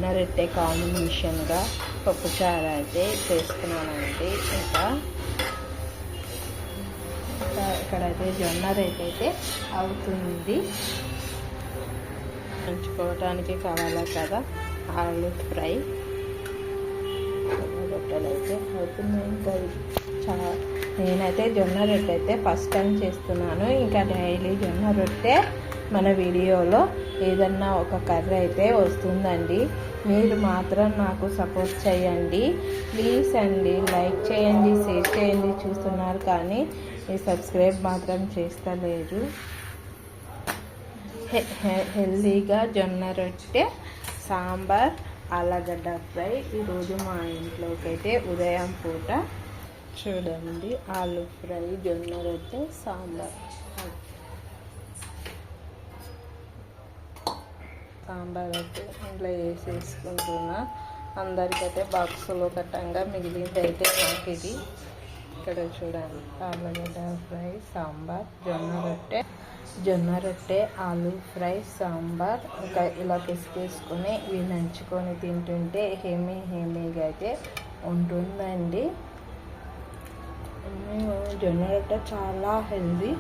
జొన్న రొట్టె కాంబినేషన్గా పప్పుచారు అయితే చేసుకున్నానండి. ఇక్కడైతే జొన్న రొట్టె అయితే అవుతుంది. నంచుకోవడానికి కావాలా కదా ఆలు ఫ్రై. జొన్న రొట్టెలు అయితే అవుతున్నాయి. ఇంకా నేనైతే జొన్న రొట్టె అయితే ఫస్ట్ టైం చేస్తున్నాను. ఇంకా డైలీ జొన్న రొట్టె మన వీడియోలో ఏదన్నా ఒక కర్రీ అయితే వస్తుందండి. మీరు మాత్రం నాకు సపోర్ట్ చేయండి ప్లీజ్ అండి. లైక్ చేయండి, షేర్ చేయండి. చూస్తున్నారు కానీ ఈ సబ్స్క్రైబ్ మాత్రం చేస్తలేరు. హెల్దీగా జొన్న రొట్టె, సాంబార్, ఆలుగడ్డ ఫ్రై ఈరోజు మా ఇంట్లోకి అయితే ఉదయం పూట చూడండి. ఆలు ఫ్రై, జొన్న రొట్టె, సాంబార్ అయితే ఇంట్లో వేసేసుకుంటున్నా. అందరికైతే బాక్సులో కట్టంగా మిగిలింది అయితే నాకు ఇది. ఇక్కడ చూడండి ఆలుగడ్డ ఫ్రై, సాంబార్, జొన్న రొట్టె, ఆలు ఫ్రై, సాంబార్. ఇంకా ఇలా పిసికేసుకొని ఇవి నంచుకొని తింటుంటే హేమీగా అయితే ఉంటుందండి. జొన్న రొట్టె చాలా హెల్దీ.